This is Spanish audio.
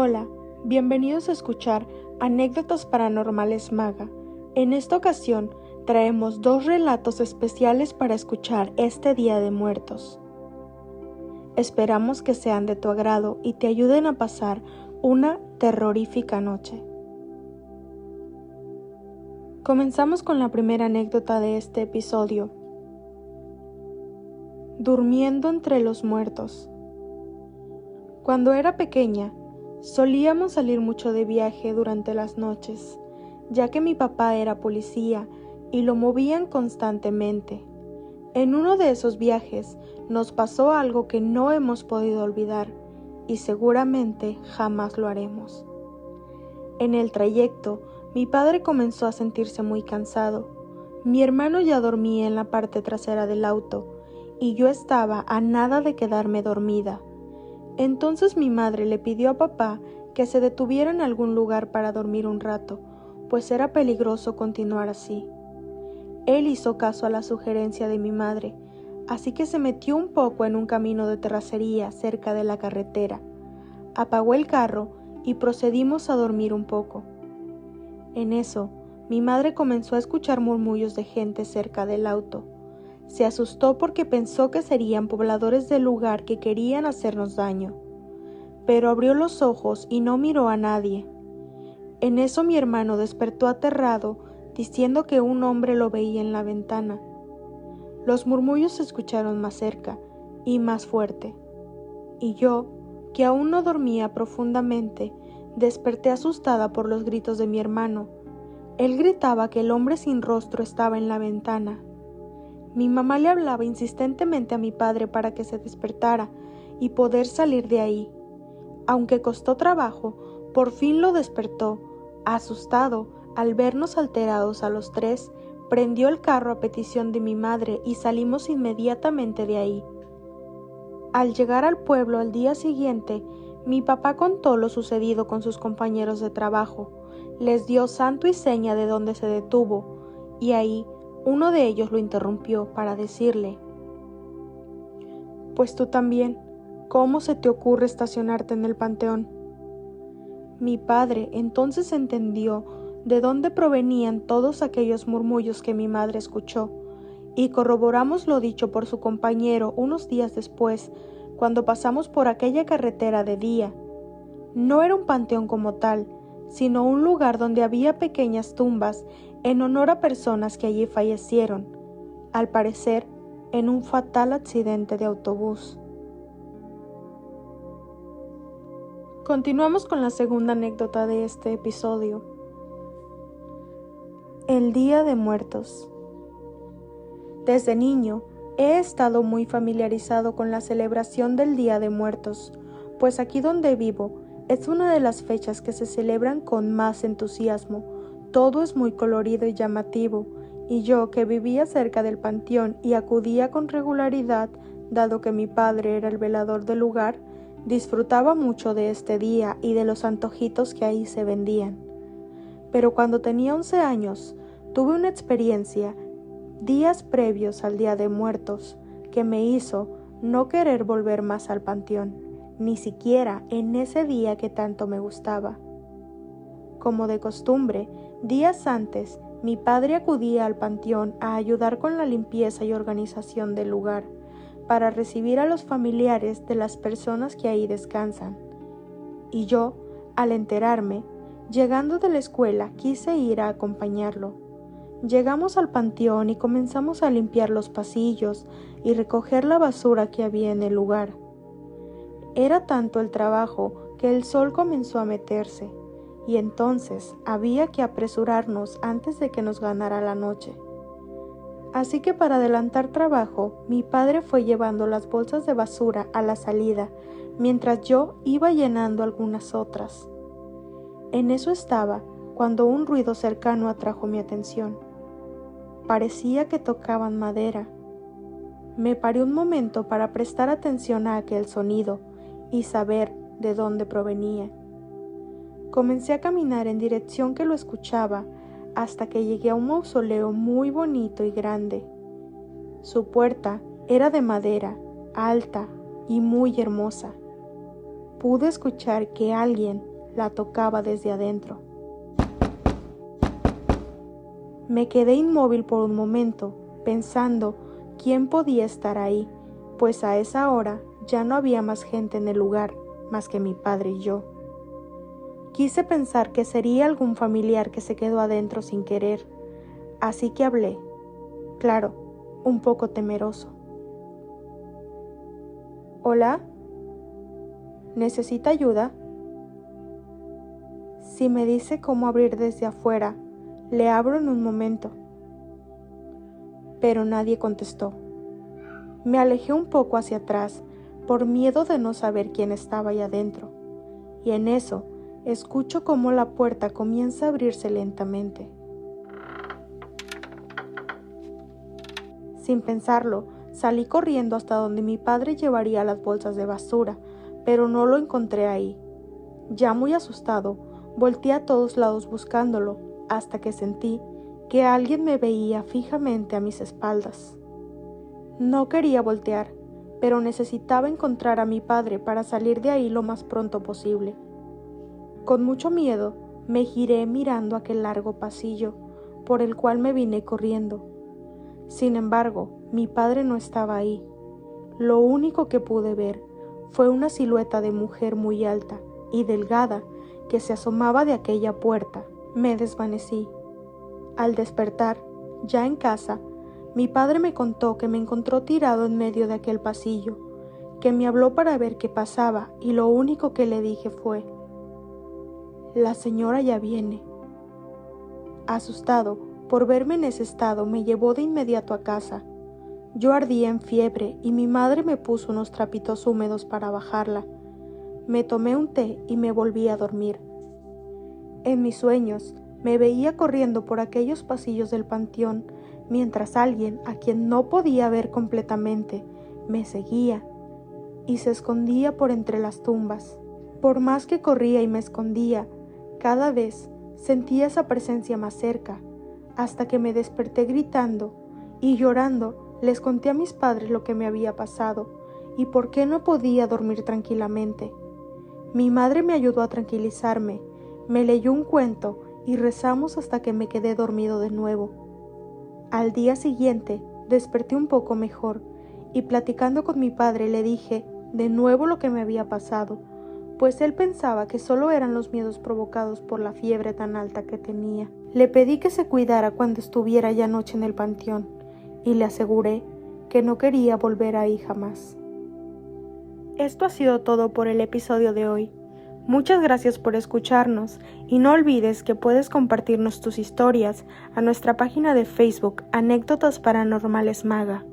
Hola, bienvenidos a escuchar Anécdotas Paranormales Maga. En esta ocasión traemos 2 relatos especiales para escuchar este Día de Muertos. Esperamos que sean de tu agrado y te ayuden a pasar una terrorífica noche. Comenzamos con la primera anécdota de este episodio. Durmiendo entre los muertos. Cuando era pequeña, solíamos salir mucho de viaje durante las noches, ya que mi papá era policía y lo movían constantemente. En uno de esos viajes nos pasó algo que no hemos podido olvidar y seguramente jamás lo haremos. En el trayecto, mi padre comenzó a sentirse muy cansado. Mi hermano ya dormía en la parte trasera del auto y yo estaba a nada de quedarme dormida. Entonces mi madre le pidió a papá que se detuviera en algún lugar para dormir un rato, pues era peligroso continuar así. Él hizo caso a la sugerencia de mi madre, así que se metió un poco en un camino de terracería cerca de la carretera. Apagó el carro y procedimos a dormir un poco. En eso, mi madre comenzó a escuchar murmullos de gente cerca del auto. Se asustó porque pensó que serían pobladores del lugar que querían hacernos daño, pero abrió los ojos y no miró a nadie. En eso mi hermano despertó aterrado, diciendo que un hombre lo veía en la ventana. Los murmullos se escucharon más cerca y más fuerte, y yo, que aún no dormía profundamente, desperté asustada por los gritos de mi hermano. Él gritaba que el hombre sin rostro estaba en la ventana. Mi mamá le hablaba insistentemente a mi padre para que se despertara y poder salir de ahí. Aunque costó trabajo, por fin lo despertó. Asustado, al vernos alterados a los 3, prendió el carro a petición de mi madre y salimos inmediatamente de ahí. Al llegar al pueblo al día siguiente, mi papá contó lo sucedido con sus compañeros de trabajo. Les dio santo y seña de dónde se detuvo, y ahí uno de ellos lo interrumpió para decirle: «Pues tú también, ¿cómo se te ocurre estacionarte en el panteón?». Mi padre entonces entendió de dónde provenían todos aquellos murmullos que mi madre escuchó, y corroboramos lo dicho por su compañero unos días después, cuando pasamos por aquella carretera de día. No era un panteón como tal, sino un lugar donde había pequeñas tumbas en honor a personas que allí fallecieron, al parecer en un fatal accidente de autobús. Continuamos con la segunda anécdota de este episodio. El Día de Muertos. Desde niño he estado muy familiarizado con la celebración del Día de Muertos, pues aquí donde vivo es una de las fechas que se celebran con más entusiasmo. Todo es muy colorido y llamativo, y yo, que vivía cerca del panteón y acudía con regularidad, dado que mi padre era el velador del lugar, disfrutaba mucho de este día y de los antojitos que ahí se vendían. Pero cuando tenía 11 años, tuve una experiencia, días previos al Día de Muertos, que me hizo no querer volver más al panteón, ni siquiera en ese día que tanto me gustaba. Como de costumbre, días antes, mi padre acudía al panteón a ayudar con la limpieza y organización del lugar, para recibir a los familiares de las personas que ahí descansan. Y yo, al enterarme, llegando de la escuela, quise ir a acompañarlo. Llegamos al panteón y comenzamos a limpiar los pasillos y recoger la basura que había en el lugar. Era tanto el trabajo que el sol comenzó a meterse, y entonces había que apresurarnos antes de que nos ganara la noche. Así que para adelantar trabajo, mi padre fue llevando las bolsas de basura a la salida, mientras yo iba llenando algunas otras. En eso estaba, cuando un ruido cercano atrajo mi atención. Parecía que tocaban madera. Me paré un momento para prestar atención a aquel sonido y saber de dónde provenía. Comencé a caminar en dirección que lo escuchaba, hasta que llegué a un mausoleo muy bonito y grande. Su puerta era de madera, alta y muy hermosa. Pude escuchar que alguien la tocaba desde adentro. Me quedé inmóvil por un momento, pensando quién podía estar ahí, pues a esa hora ya no había más gente en el lugar, más que mi padre y yo. Quise pensar que sería algún familiar que se quedó adentro sin querer, así que hablé, claro, un poco temeroso. ¿Hola? ¿Necesita ayuda? Si me dice cómo abrir desde afuera, le abro en un momento. Pero nadie contestó. Me alejé un poco hacia atrás, por miedo de no saber quién estaba ahí adentro, y en eso escucho cómo la puerta comienza a abrirse lentamente. Sin pensarlo, salí corriendo hasta donde mi padre llevaría las bolsas de basura, pero no lo encontré ahí. Ya muy asustado, volteé a todos lados buscándolo, hasta que sentí que alguien me veía fijamente a mis espaldas. No quería voltear, pero necesitaba encontrar a mi padre para salir de ahí lo más pronto posible. Con mucho miedo, me giré mirando aquel largo pasillo, por el cual me vine corriendo. Sin embargo, mi padre no estaba ahí. Lo único que pude ver fue una silueta de mujer muy alta y delgada que se asomaba de aquella puerta. Me desvanecí. Al despertar, ya en casa, mi padre me contó que me encontró tirado en medio de aquel pasillo, que me habló para ver qué pasaba y lo único que le dije fue: «La señora ya viene». Asustado por verme en ese estado, me llevó de inmediato a casa. Yo ardía en fiebre y mi madre me puso unos trapitos húmedos para bajarla. Me tomé un té y me volví a dormir. En mis sueños me veía corriendo por aquellos pasillos del panteón, mientras alguien, a quien no podía ver completamente, me seguía y se escondía por entre las tumbas. Por más que corría y me escondía, cada vez sentía esa presencia más cerca, hasta que me desperté gritando y llorando. Les conté a mis padres lo que me había pasado y por qué no podía dormir tranquilamente. Mi madre me ayudó a tranquilizarme, me leyó un cuento y rezamos hasta que me quedé dormido de nuevo. Al día siguiente desperté un poco mejor y platicando con mi padre le dije de nuevo lo que me había pasado, pues él pensaba que solo eran los miedos provocados por la fiebre tan alta que tenía. Le pedí que se cuidara cuando estuviera ya noche en el panteón y le aseguré que no quería volver ahí jamás. Esto ha sido todo por el episodio de hoy. Muchas gracias por escucharnos y no olvides que puedes compartirnos tus historias a nuestra página de Facebook Anécdotas Paranormales Maga.